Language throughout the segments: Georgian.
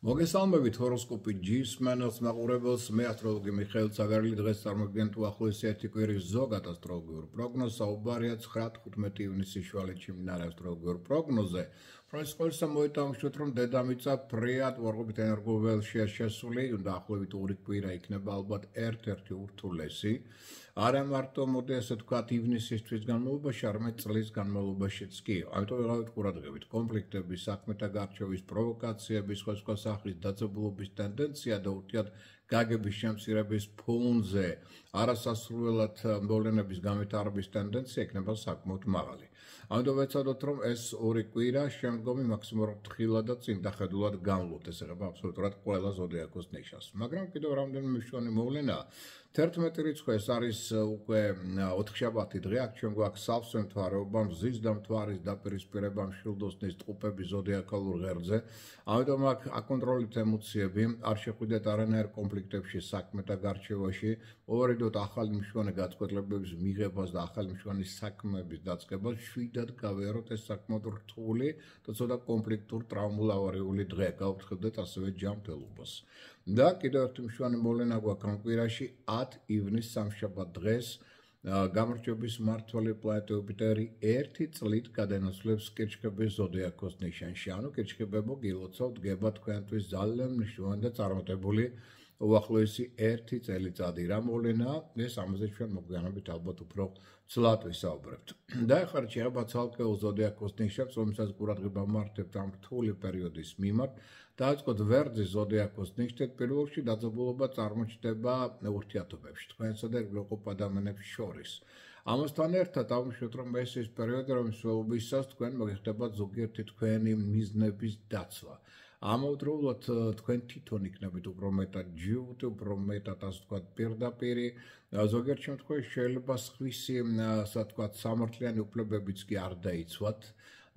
მოგესალმებით ჰოროსკოპი ჯის მენელს მაყურებელს მე ასტროლოგი მიხეილ ცაგარელი დღეს წარმოგიდგენთ უახლოესი ერთი კვირის ზოგად ასტროლოგიურ პროგნოზს საუბარია 9-15 ივნისის შუალედში მიმდინარე ასტროლოგიურ პროგნოზზე რომელიც ყოველსა მოითამაშოთ რომ დედამიწა ფრიად ვარყოფით ენერგოველშია შესული და ახლობით ორი კვირა იქნება ალბათ ერთ-ერთი ურთულესი არა მარტო მოდი ასე ვთქვათ ივნისის თვის განმავლობაში არამედ წლის განმავლობაშიც კი ამიტომ ვეღარავით ყურადღებით კონფლიქტების საქმეთა გარჩევის პროვოკაციების სხვა სახის დაძაბულობის ტენდენცია და ურთიერთ გაგების შემცირების ფონზე არასასრულებლად მოვლენების გამეთარების ტენდენცია იქნება საკმაოდ მაღალი. ამიტომ ვეცადოთ რომ ეს ორი კვირა შემდგომი მაქსიმალურად თხილად და წინდახედულად განვლოთ. ეს ეხება აბსოლუტურად ყველა ზოდიაქოს ნიშანს. მაგრამ კიდევ რამდენიმე მნიშვნელოვანი მოვლენაა. 11 რიცხვი ეს არის უკვე ოთხშაბათი დღე, აქ ჩვენ გვაქვს სავსე მთვარეობა, მზის და მთვარის დაპირისპირება მშვილდოსნის ტყუპების ზოდიაქალურ ღერძზე. ამიტომ აქ აკონტროლით ემოციები, არ შეხვიდეთ არანაირ კონფლიქტებში საქმეთა გარჩევაში, მოვარიდოთ ახალი მნიშვნელოვანი გაწყვეტილებების მიღებას და ახალი მნიშვნელოვანი საქმეების დაწყებას, შვიდად გავიაროთ ეს საკმაოდ რთული და ცოტა კონფლიქტურ ტრაუმულავარიული დღე, გავფრთხილდეთ ასევე ჯანმრთელობას. და კიდევ ერთი მნიშვნელოვანი მოვლენა გვაქვს ამ კვირაში 10 ივნის სამშაბათ დღეს გამარჯვების მმართველი პლანეტა იუპიტერი 1 წლით გადაინაცვლებს კირჩხიბის ზოდიაქოს ნიშანში. ანუ კირჩხიბებო გილოცავთ დგება თქვენთვის ძალიან მნიშვნელოვანი და წარმატებული უახლოესი 1 წელიწადი. რა მოვლენაა? ეს ამაზე ჩვენ მოგვიანებით ალბათ უფრო ცლად ვისაუბრებთ. და ახლა შეიძლება ცალკეულ ზოდიაქოს ნიშანს, რომელსაც ყურადღება მართებთ ამ რთული პერიოდის მიმართ, დაიწყოთ ვერძის ზოდიაქოს ნიშნით, პირველ რიგში დაძაბულობა წარმოჩნდება ურთიერთობებში, თქვენსა და ევროპულ ადამიანებს შორის. ამასთან ერთად აღნიშნოთ, რომ ეს ის პერიოდი, რომლის ველობისას თქვენ მოგიხდებათ ზოგიერთი თქვენი მიზნების დაცვა. ამავდროულად თქვენ თვითონ იქნებით უფრო მეტად ჯიუტი, უფრო მეტად ასე ვთქვათ პირდაპირი, ზოგიერთ შემთხვევაში შეიძლება სხვისი ასე ვთქვათ სამართლიანი უფლებებიც კი არ დაიცვათ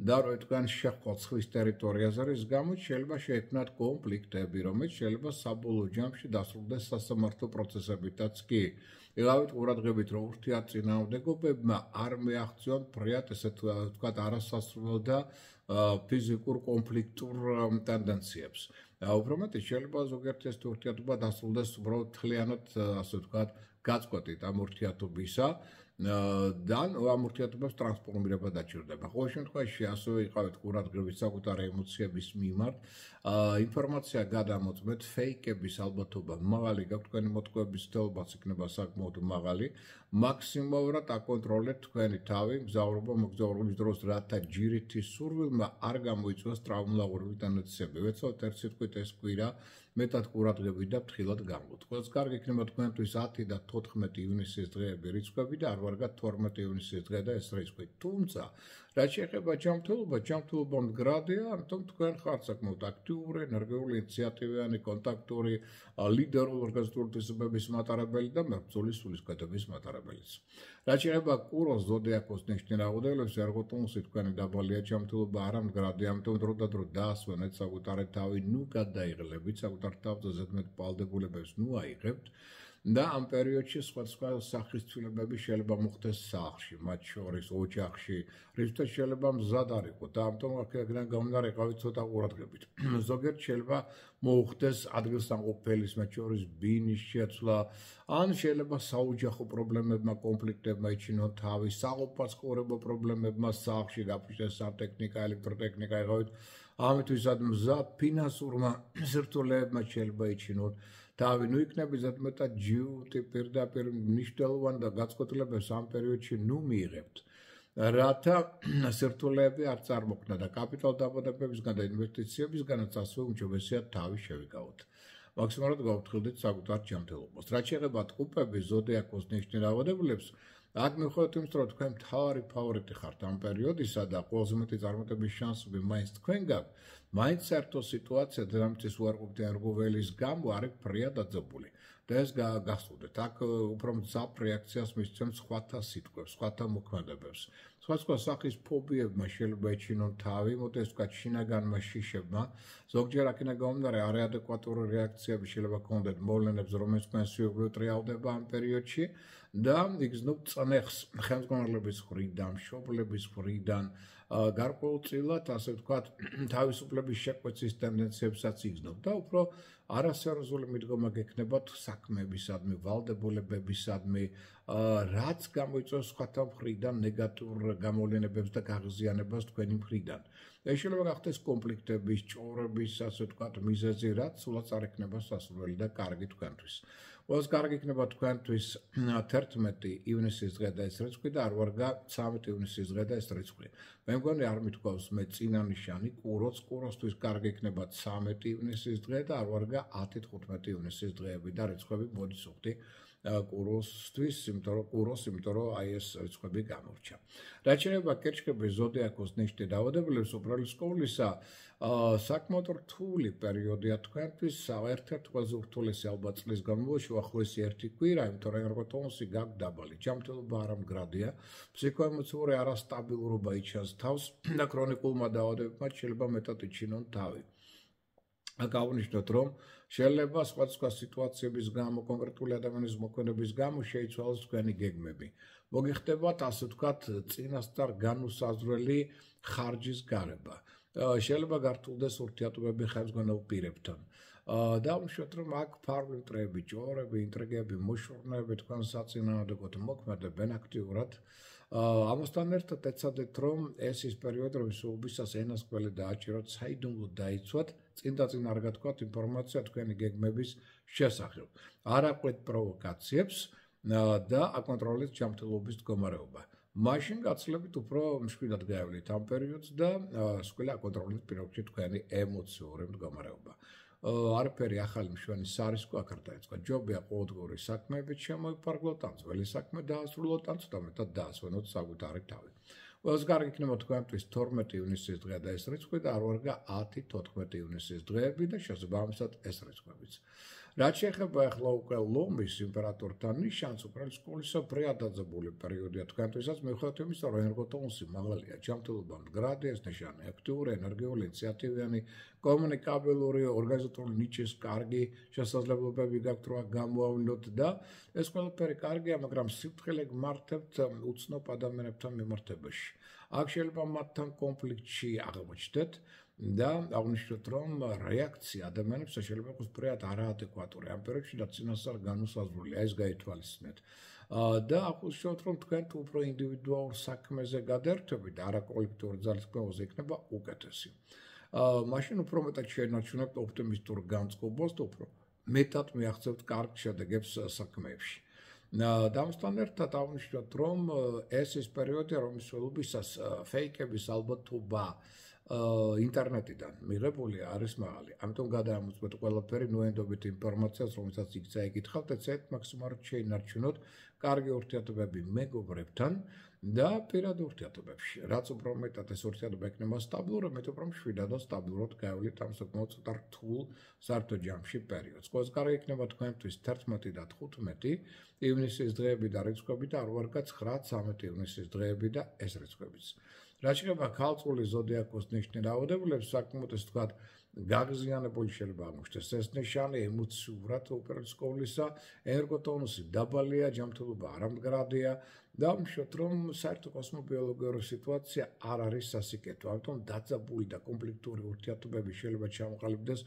და რო თქვენ შეხვდათ სხვის ტერიტორიაზე, რის გამოც შეიძლება შეექმნათ კონფლიქტები, რომელიც შეიძლება საბოლოო ჯამში დასრულდეს სასამართლო პროცესებითაც კი. იღავით ყურადღებით, რომ ურთიერთწინააღმდეგობებმა არ მიაღწიონ ფრიად ესე ვთქვათ არასასრულო და ფიზიკურ კონფლიქტურ ტენდენციებს. უფრო მეტიც შეიძლება ზოგიერთი ეს ურთიერთობა დასრულდეს უბრალოდ მთლიანად ასე ვთქვათ გაწყვეტით ამ ურთიერთობისა და ამ ურთიერთობებს ტრანსფორმირება დაჭირდება. ყოველ შემთხვევაში ასევე იყავით ყურადღებით საკუთარი ემოციების მიმართ. ინფორმაცია გადამოწმეთ, ფეიკების ალბათობა მაღალი გაქვთ, თქვენი მოტყუების თეობაც იქნება საკმაოდ მაღალი. მაქსიმალურად აკონტროლეთ თქვენი თავი, მოგზაურობის დროს რათა ჯირითი სურვილმა არ გამოიწვიოს ტრაუმულავარული ტენდენციები. ვეცადოთ ერთ სიტყვით ეს კვირა მეტად ყურადღებით და ფრთხილად განვლოთ. ყველას კარგი იქნება თქვენთვის 10 და 14 ივნისის დღეები რიცხვები და არ ვარგათ 12 ივნისის დღე და ეს რიცხვი. თუმცა, რაც შეეხება ჯანმრთელობა მდგრადია, ამიტომ თქვენ ხართ საკმაოდ აქტიური, ენერგიული, ინიციატივიანი, კონტაქტური, ლიდერული ორგანიზებული თვისებების მატარებელი და მებრძოლის სულისკვეთების მატარებელიც. რაც შეეხება კუროს ზოდიაქოს ნიშნით რაოდენობს, ერგოტონუსი თქვენი დაბალია ჯანმრთელობა არ მდგრადია, ამიტომ დრო და დრო დაასვენეთ საკუთარი თავი, ნუ გადაიღლებით საკუთარ თავზე ზედმეტ ვალდებულებებს ნუ აიღებთ. და ამ პერიოდში სხვადასხვა სახის ცვლილებები შეიძლება მოხდეს სახლში, მათ შორის ოჯახში, რითაც შეიძლება მზად არ იყოთ და ამიტომ აქედან გამომდინარე ყავით ცოტა ყურადღებით. ზოგიერთ შეიძლება მოუხდეს ადგილსამყოფელის, მათ შორის ბინის შეცვლა, ან შეიძლება საოჯახო პრობლემებმა, კონფლიქტებმა იჩინონ თავი, საყოფაცხოვრებო პრობლემებმა სახლში გაფიშეს სანტექნიკა, ელექტროტექნიკა იყავით. ამითვისაც მზად ფინანსურმა სირთულეებმა შეიძლება იჩინონ თავი, ნუ იქნები ზედმეტად ჯიუტი, პირდაპირ მნიშვნელოვანი და გაწყვეტილებებს ამ პერიოდში ნუ მიიღებთ. რათა სირთულეები არ წარმოქმნა და კაპიტალ დაბადებებისგან და ინვესტიციებისგანაც ასევე უმჯობესია თავი შევიკავოთ. მაქსიმალურად გავფრთხილდით საკუთარ ჯანმრთელობას. რაც შეეხება ტყუპების ზოდიაქოს ნიშნით რაოდენობს, აქ მივხვდეთ იმის, რომ თქვენ მთავარი ფავორიტი ხართ ამ პერიოდისა და ყველაზე მეტი წარმატების შანსები მაინც თქვენ გაქვთ. მაინც საერთო სიტუაცია დედამიწის უარყოფითი ენერგოველის გამო არის ფრიად დაძაბული. და ეს გახსოვდეთ, აქ უფრო მძაფ რეაქციას მისცემთ სხვათა სიტყვებს, სხვათა მოქმედებებს. სხვადასხვა სახის ფობიებმა შეიძლება ეჩინონ თავი, მოდი ეს ვთქვათ, შინაგანმა შიშებმა. ზოგჯერ აქედან გამომდინარე არაადეკვატური რეაქციები შეიძლება გქონდეთ მოვლენებზე, რომელიც თქვენ სიუხვით რეალდება ამ პერიოდში და იგრძნობთ წნეხს ხელმძღვანელობის მხრიდან, მშობლების მხრიდან, გარკვეულწილად, ასე ვთქვათ, თავისუფლების შეკვეცის ტენდენციებსაც იგრძნობს და უფრო არასერიოზული მიდგომა გექნებათ საქმეებისადმი, ვალდებულებებისადმი, რაც გამოიწვევს სხვათა მხრიდან ნეგატიურ გამოვლენებებს და გაღიზიანებას თქვენი მხრიდან. ეს შეიძლება გახდეს კონფლიქტების, ჭორების, ასე ვთქვათ, მიზეზი, რაც სულაც არ იქნება სასურველი და კარგი თქვენთვის. ყველას კარგი იქნება თქვენთვის 11 ივნისის დღე და ეს რიცხვი და არ ვარგა 13 ივნისის დღე და ეს რიცხვი. მე მგონი არ მithქვავს მე წინა ნიშანი კუროსთვის კარგი იქნება 13 ივნისის დღე და არ ვარგა 10-15 ივნისის დღეები და რიცხვები მოდის უხდი კუროსთვის, იმიტომ რომ აი ეს რიცხვები გამორჩა. რაც შეიძლება კერჩქების ზოდიაქოს ნიშნით დაავადებულებს უბრალოდ სკოლისა საკმაოდ რთული პერიოდია თქვენთვის, ერთ-ერთი ყველაზე ურთულესი ალბათ წლის განმავლობაში უახლოესი 1 კვირა, იმიტომ რომ ენერგოტონუსი გაქვთ დაბალი, ჯანმრთელობა არამდგრადია, ფსიქოემოციური არასტაბილურობა იჩენს თავს და ქრონიკულმა დაავადებებმა შეიძლება მეტად იჩინონ თავი. გავუნიშნოთ, რომ შეიძლება სხვადასხვა სიტუაციების გამო, კონკრეტული ადამიანის მოქმედების გამო შეიცვალოს თქვენი გეგმები. მოგიხდებათ, ასე ვთქვათ, წინასწარ განუსაზღვრელი ხარჯის გარეება. შეიძლება გართულდეს ურთიერთობები ხელმძღვანელ პირებთან. დავუშვათ, რომ აქ ფარული მტრეები, ჭორები, ინტრიგები, მოშორნეები თქვენ საწინააღმდეგოდ მოქმედებენ აქტიურად. ამასთან ერთად ეცადეთ, რომ ეს ის პერიოდი, რომ უბისას ენასკველი დააჭიროთ, საიდუმლოდ დაიცვათ, წინ არ გათქვათ ინფორმაცია თქვენი გეგმების შესახებ. არ აყვეთ პროვოკაციებს და აკონტროლეთ ჯანმრთელობის მდგომარეობა. მაშინ გაცილებით უფრო მშვიდად გაივლით ამ პერიოდს და სკოლა აკონტროლეთ პირობებში თქვენი ემოციური მდგომარეობა. არაფერი ახალი მშვენი სარისკო აქ არ დაიწყო. ჯობია ყოველდღიური საქმეებით შემოიფარგლოთ, ან ძველი საქმე დაასრულოთ, ან ცოტა მეტად დაასვენოთ საკუთარი თავი. ყველას კარგი იქნება თქვენთვის 12 ივნისის დღე და ეს რიცხვი და არ ვარგა 10-14 ივნისის დღეები და შესაბამისად ეს რიცხვებიც. რაც შეეხება ახლა უკვე ლომის იმპერატორთან ნიშანს, უბრალოდ სკოლისა პრიადაძებული პერიოდია თქვენთვისაც, მიუხედავად იმისა, რომ ენერგოტონუსი მაღალია, ჯანმრთელობა მდგრადია, ეს ნიშანი აქტიური, ენერგიული, ინიციატივიანი, კომუნიკაბელური, ორგანიზატორული ნიჭის კარგი შესაძლებლობები გაქვთ, რომ გამოავლინოთ და ეს ყველაფერი კარგია, მაგრამ სიფრთხილე გმართებთ უცნობ ადამიანებთან მიმართებაში. აქ შეიძლება მათთან კონფლიქტში აღმოჩნდეთ და აღნიშნოთ, რომ რეაქცია ადამიანებს შეიძლება იყოს ფრიად არაადეკვატური. ამ პერიოდში და წინასწარ განუსაზღვრელია, ეს გაითვალისწინეთ. და აღნიშნოთ, რომ თქვენ თუ უფრო ინდივიდუალურ საქმეზე გადაერთვებით, არა კოლექტიური ძალისხმევაზე იქნება უკეთესი. მაშინ უფრო მეტად შეენარჩუნებთ ოპტიმისტურ განწყობას და უფრო მეტად მიაღწევთ კარგ შედეგებს საქმეებში. დამსთან ერთად აღნიშნოთ, რომ ეს ის პერიოდია, რომლის ველობისას ფეიკების ალბათობა ინტერნეტიდან მიღებული არის მაღალი. ამიტომ გადაამოწმეთ ყველაფერი ნოენდობით ინფორმაციას, რომელსაც იქ წაიკითხავთ, ეცეთ მაქსიმალურად შეინარჩუნოთ კარგი ურთიერთობები მეგობრებთან და პირად ურთიერთობებში. რაც უფრო მეტად ეს ურთიერთობა იქნება სტაბილური, მეტ უფრო მშვიდად და სტაბილურად გაივლით ამ საკმაოდ ცოტა რთულ საერთო ჯამში პერიოდს. ყველას კარგი იქნება თქვენთვის 11 და 15 ივნისის დღეები და რიცხვები და არ ვარგა 9-13 ივნისის დღეები და ეს რიცხვებიც. რაც შეეხება ქალწულის ზოდიაქოს ნიშნით დაავადებულებს, საკმაოდ ეს ვთქვათ, გაღიზიანებული შეიძლება აღმოჩნდეს ეს ნიშანი ემოციურად უპირველეს ყოვლისა, ენერგოტონუსი დაბალია, ჯანმრთელობა არამდგრადია და ვიმშოთ, რომ საერთო კოსმობიოლოგიური სიტუაცია არ არის სასიკეთო. ამიტომ დაძაბული და კონფლიქტური ურთიერთობები შეიძლება ჩამოყალიბდეს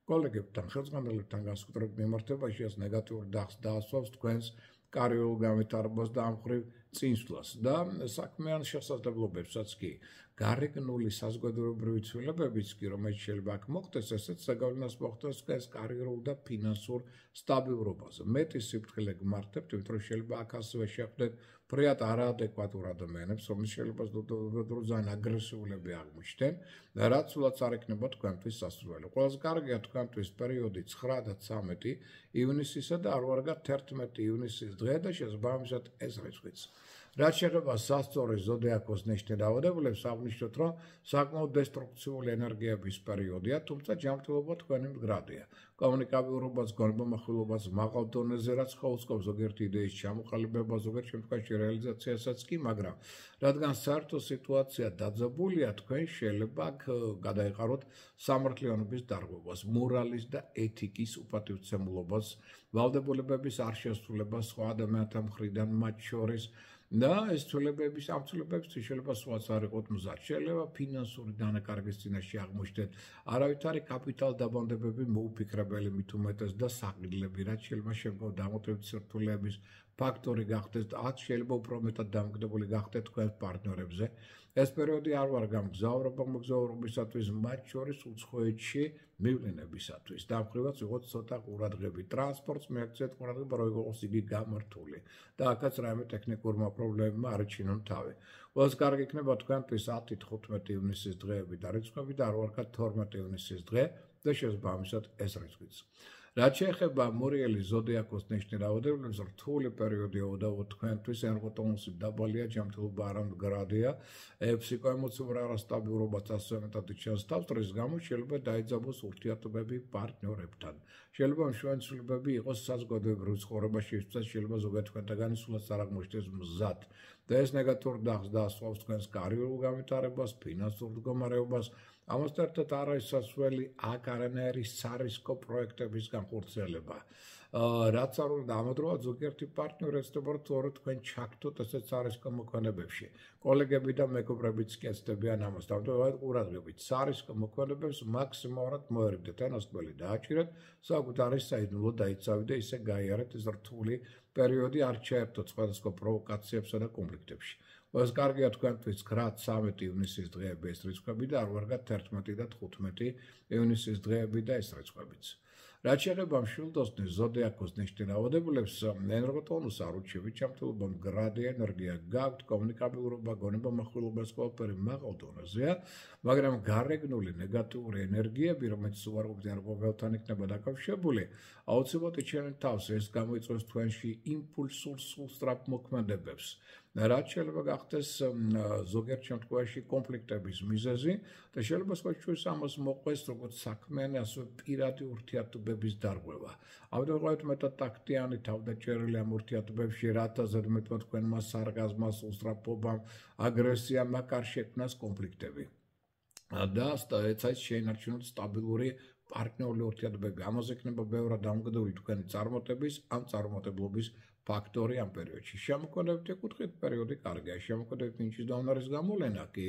კოლეგებთან, ხელმძღვანელებთან განსაკუთრებით მიმართებაში, ეს ნეგატიურ დახს დაასვავს თქვენს კარიერულ განვითარებას და ამ მხრივ წინსვლას და საქმიან შესაძლებლობებსაც კი. გარეგნული საზოგადოებრივი ცვლილებებიც კი, რომელიც შეიძლება აქ მოხდეს, ესეც ზეგავლენას მოხდეს თქვენს კარიერულ და ფინანსურ სტაბილურობაზე. მეტი სიფრთხილე გმართებთ, იმიტომ რომ შეიძლება აქ ასევე შეხვდეთ ფრიად არაადეკვატურ ადამიანებს, რომელიც შეიძლება ძალიან აგრესიულები აღმოჩნდნენ, რაც სულაც არ იქნება თქვენთვის სასურველი. ყველაზე კარგია თქვენთვის პერიოდი 9 და 13 ივნისისა და არ ვარგა 11 ივნისის დღე და შესაბამისად ეს რიცხვიც. რაც შეეხება სასწორი ზოდიაქოს ნიშნით დაავადებულებს, აღნიშნოთ, რომ საკმაოდ დესტრუქციული ენერგიების პერიოდია, თუმცა ჯანმრთელობა თქვენი მდგრადია. კომუნიკაბილურობას, გონებამახვილობას მაღალ დონეზე, რაც ხელსაყრელს ზოგიერთი იდეის ჩამოყალიბება, ზოგიერთ შემთხვევაში რეალიზაციასაც კი, მაგრამ რადგან საერთო სიტუაცია დაძაბულია, თქვენ შეიძლება აქ გადაეყაროთ სამართლიანობის დარღვევას, მორალის და ეთიკის უპატივცემულობას, ვალდებულებების არ შესრულებას სხვა ადამიანთა მხრიდან მათ შორის და ეს ცვლილებების ამ ცვლილებებისთვის შეიძლება სხვაც არ იყოთ მზად. შეიძლება ფინანსური დანაკარგის წინაშე აღმოჩნდეთ არავითარი კაპიტალ დაბანდებები მოუფიქრებელი მით უმეტეს და საყიდლები, რაც შეიძლება შემდგომ დამოუკიდებლობის სირთულეების ფაქტორი გახდეს და აქ შეიძლება უფრო მეტად დამოკიდებული გახდეთ თქვენს პარტნიორებზე. ეს პერიოდი არ ვარ გამგზავრობა მოგზაურობისათვის, მათ შორის უცხოეთში მივლინებისათვის. დამხრივაც ვიღოთ ცოტა ყურადღებით. ტრანსპორტს მიაქციეთ ყურადღება, რომ იყოს იგი გამართული და აქაც რაიმე ტექნიკურმა პრობლემებმა არ ეჩინონ თავი. ყველას კარგი იქნება თქვენთვის 10-15 ივნისის დღეები და რიცხვები და არ ვარქათ 12 ივნისის დღე და შესაბამისად ეს რიცხვიც. რაც შეეხება მორიელი ზოდიაქოს ნიშნი რაოდენობის რთული პერიოდია და თქვენთვის ენერგოტონუსი დაბალია, ჯანმრთელობა არამდგრადია, ფსიქოემოციურ არასტაბილურობაც ასევე მეტად ჩანს თავს, რის გამო შეიძლება დაიძაბოს ურთიერთობები პარტნიორებთან. შეიძლება მშვენივრები იყოს საზოგადოებრივ ცხოვრებაში, შეიძლება ზოგადად თქვენთაგანი სულაც არ აღმოჩნდეს მზად და ეს ნეგატიურ დახს დაასრულებს თქვენს კარიერულ განვითარებას, ფინანსურ მდგომარეობას. ამასთან ერთად არ არის სასურველი აქ არანაირი სარისკო პროექტების განხორციელება. რაც არ უნდა ამოდროულად ზოგიერთი პარტნიორი ეცდება რომ თქვენ ჩაგდოთ ესეთ სარისკო მოქმედებებში. კოლეგები და მეგობრებიც კი ეცდებიან ამას. ამიტომ ყურადღებით სარისკო მოქმედებებს მაქსიმალურად მოერიდეთ, ენასკველი დააჭირეთ, საკუთარი საიდუმლო დაიცავით და ისე გაიარეთ ეს რთული პერიოდი, არ ჩაერთოთ სხვადასხვა პროვოკაციებსა და კონფლიქტებში. ეს კარგია თქვენთვის 9-13 ივნისის დღეები ეს რიცხვები და არ ვარგათ 11 და 15 ივნისის დღეები და ეს რიცხვებიც. რაც შეეხება მშვილდოსნის ზოდიაქოს ნიშნი რაოდენობას, ენერგოტონუსს არ უჩვევით, ჯანმრთელობა მდგრადი ენერგია გაქვთ, კომუნიკაბილურობა, გონება מחვილობა ყველაფერი მაღალ დონეზეა, მაგრამ გარეგნული ნეგატიური ენერგიები, რომელიც უარყოფითიან ყოველთან იქნება დაკავშირებული, აუცილებლად იჩენენ თავს, ეს გამოიწვევს თქვენში იმპულსურ სულსწრაფ მოქმედებებს. რაც შეიძლება გახდეს ზოგიერთ შემთხვევაში კონფლიქტების მიზეზი და შეიძლება სხვათა ამას მოყვეს როგორც საქმიანი, ასევე პირადი ურთიერთობების დარღვევა. ამიტომ ყავით მეტად ტაქტიანი თავდაჭერილი ამ ურთიერთობებში, რათა ზედმეტ თქვენმა სარგაზმას, უსწრაფობამ, აგრესიამ არ შექმნას კონფლიქტები. და ეცაც შეინარჩუნოთ სტაბილური პარტნიორული ურთიერთობები. ამაზე იქნება ბევრად დამოკიდებული თქვენი წარმატების ან წარმატებლობის ფაქტორი ამ პერიოდში. შემოქმედებით ეკუთვნით პერიოდი კარგია, შემოქმედებით ნიჭის დაუნარის გამოვლენა კი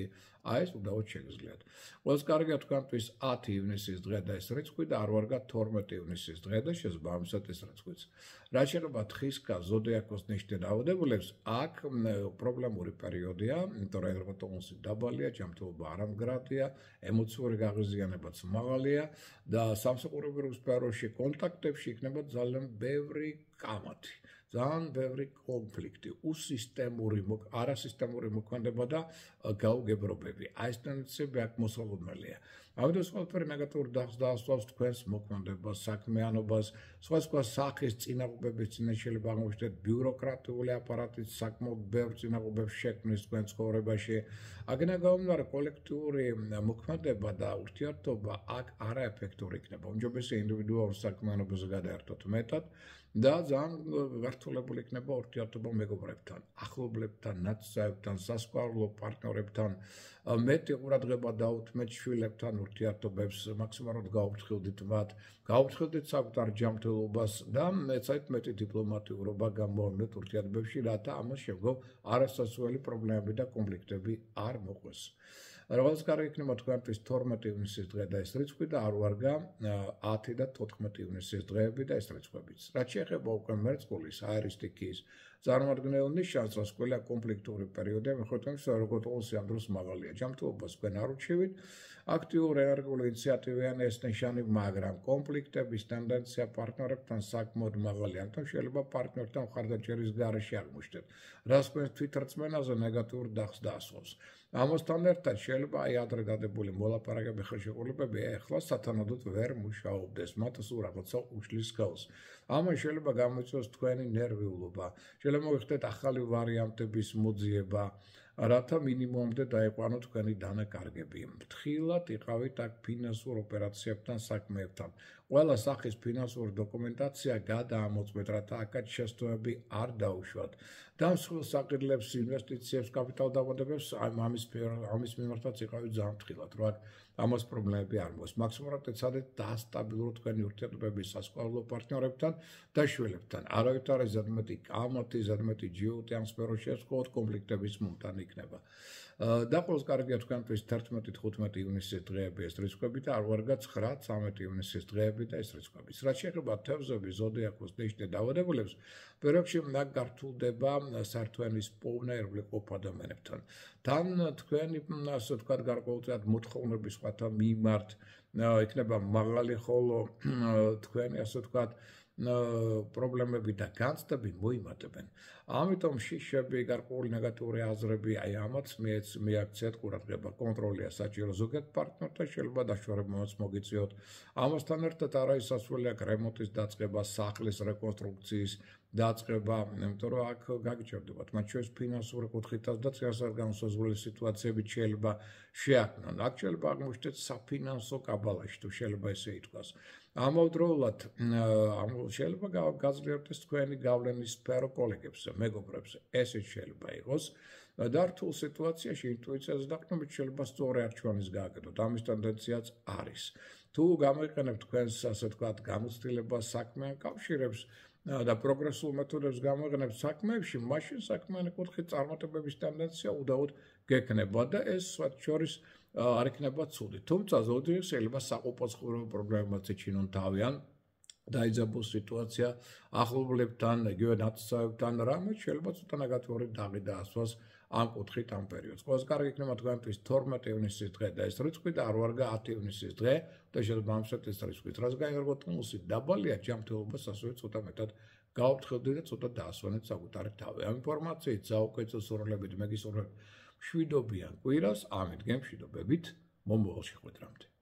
ეს უდავოდ შეგიძლიათ. ყველას კარგია თქვენთვის 10 ივნისის დღე და ეს რიცხვი და არ ვარგათ 12 ივნისის დღე და შესაბამისად ეს რიცხვიც. რაც შეეხება თხისკა ზოდიაქოს ნიშნი რაოდენობას, აქ პრობლემური პერიოდია, იმიტომ რომ ენერგოტონუსი დაბალია, ჯანმრთელობა არამდგრადია, ემოციური გაღიზიანებაც მაღალია და სამსახურებრივ სფეროში კონტაქტებში იქნება ძალიან ბევრი კამათი. ძალიან ბევრი კონფლიქტი, არასისტემური მოქმედება და გაუგებრობები. ეს ტენდენციები აქ მოსალოდნელია. ამიტომ ყველაფერი ნეგატიურ დახს დაასრულებს თქვენს მოქმედებას, საქმიანობას, სხვა სახის წინაღობების წინაშე შეიძლება აღმოჩნდეთ ბიუროკრატიული აპარატის საკმაოდ ბევრ წინაღობებს შექმნის თქვენ ცხოვრებაში. აქედან გამომდინარე, კოლექტიური მოქმედება და ურთიერთობა აქ არაეფექტური იქნება. უმჯობესია ინდივიდუალურ საქმიანობაზე გადაერთოთ მეტად და ძალიან გართულებული იქნება ურთიერთობა მეგობრებთან, ახლობლებთან, ნაცნობებთან, სასწავლო პარტნიორებთან, მეტი ყურადღება დაუთმეთ შვილებთან ურთიერთობებს, მაქსიმალურად გაუფრთხილდით მათ, გაუფრთხილდით საკუთარ ჯანმრთელობას და ეცადეთ მეტი დიპლომატიურობა გამოავლინოთ ურთიერთობებში, რათა ამას შემდგომ არასასურველი პრობლემები და კონფლიქტები არ მოყვეს. Როგორც კარგი იქნება თქვენთვის 12 ივნისის დღე და ეს რიცხვი და არ ვარგა 10 და 14 ივნისის დღეები და ეს რიცხვებიც. რაც შეეხება უკვე მერწყულის აერისტიკის წარმოადგენელ ნიშანს, რომ ყველა კონფლიქტური პერიოდია მიხვდებით, რომ რეგულატორი ამ დროს მაღალია. ჯანმრთელობას თქვენ არ უჩვევით, აქტიური ენერგიული ინიციატივიანი ეს ნიშანი, მაგრამ კონფლიქტების ტენდენცია პარტნიორებთან საკმაოდ მაღალია. ამიტომ შეიძლება პარტნიორთან მხარდაჭერის გარეშე აღმოჩნდეთ, რაც თქვენს თვითრწმენაზე ნეგატიურ დახს დაასრულებს. ამასთან ერთად შეიძლება ადრე დადებული მოლაპარაკებები ხელშეკრულებები ახლა სათანადოდ ვერ მუშაობდეს, მათ სულ რაღაცა უშლის ხელს. ამან შეიძლება გამოიწვიოს თქვენი ნერვიულობა, შეიძლება მოიხდეთ ახალი ვარიანტების მოძიება, რათა მინიმუმამდე დაეყვანოთ თქვენი დანაკარგები. ფრთხილად იყავით აქ ფინანსურ ოპერაციებთან, საქმეებთან. ყველა სახის ფინანსური დოკუმენტაცია გადაამოწმეთ, რათა აქაც შესტოები არ დაუშვათ. და მსხვილ საყიდლებს, ინვესტიციებს, კაპიტალდამონტებებს ამის მიმართაც იყავით ძალიან ფრთხილად, რომ ამას პრობლემები არ მოხდეს. მაქსიმალურად ეცადეთ დასტაბილუროთ თქვენი ურთიერთობები სასკოლო პარტნიორებთან და შვილებთან. არავითარ ზედმეტი კამათი, ზედმეტი ჯიუტი ამ სფეროში შეწყოთ კონფლიქტების მომტანი იქნება. და ყოველს კარგია თქვენთვის 11-15 ივნისის დღეები ეს რიცხვები და არ ვარგა 9-13 ივნისის დღეები და ეს რიცხვები. რაც შეეხება თევზების, ზოდიაქოს, ნიშნე დაავადებულებს, პერიოდში მაგ გართულდება საერთო ენის პოვნა ეროვნული ყოფა ადამიანებთან. თან თქვენი, ასე ვთქვათ, გარკვეულწილად მოთხოვნების სხვათა მიმართ იქნება მაღალი, ხოლო თქვენი, ასე ვთქვათ, პრობლემები და განცდები მოიმატებენ. ამიტომ შიშები, გარკვეული ნეგატიური აზრები, აი ამაც მიაქციეთ ყურადღება. კონტროლია საჭირო ზოგიერთ პარტნიორთან, შეიძლება დაშორებაც მოგიწიოთ. ამასთან ერთად არაისასვლელი აქვს რემონტის დაწყება, სახლის რეკონსტრუქციის დაწყება, იმიტომ რომ აქ გაგიჭირდებათ. მათ შორის ფინანსური კუთხითაც და წინასწარ-განსაზღვრელი სიტუაციებით შეიძლება შეაქმნან. აქ შეიძლება აღმოჩნდეთ საფინანსო კაბალაში, თუ შეიძლება ესე ითქვას. ამავდროულად შეიძლება გაძლიერდეს თქვენი გავლენის სფერო კოლეგებზე, მეგობრებზე. ესეც შეიძლება იყოს. და რთულ სიტუაციაში ინტუიციაზე დაყრდნობით შეიძლება სწორი არჩევანის გააკეთოთ. ამის ტენდენციაც არის. თუ გამოიყენებთ თქვენს, ასე ვთქვათ, გამოცდილებას საქმიან კავშირებს და პროგრესულ მეთოდებს გამოიყენებთ საქმეებში, მაშინ საქმიანი კუთხით წარმატებების ტენდენცია უდაოდ გექნება და ეს მათ შორის არ იქნება ცუდი. თუმცა ზოგადად შეიძლება საყოფაცხოვრო პრობლემებიც ეჩინონ თავიანთ დაიძაბოს სიტუაცია ახლობლებთან, იგივე ნათესავებთან, რამაც შეიძლება ცოტა ნეგატიური დაღი დაასვას ამ კუთხით ამ პერიოდს. ყველას კარგი იქნება თქვენთვის 12 ივნისის დღე და ეს რიცხვი და არ ვარგა 10 ივნისის დღე და შეიძლება ამშვეთ ეს რიცხვით. რაც გაიგარგოთ მუსი დაბალია ჯანმრთელობას ასევე ცოტა მეტად გაუფრთხილდით და ცოტა დაასვანეთ საკუთარი თავი. ამ ინფორმაციით საუკეთესო სურვილებით მეგისურვებთ მშვიდობიან კვირას, ამით გემშვიდობებით მომავალ შეხვედრამდე.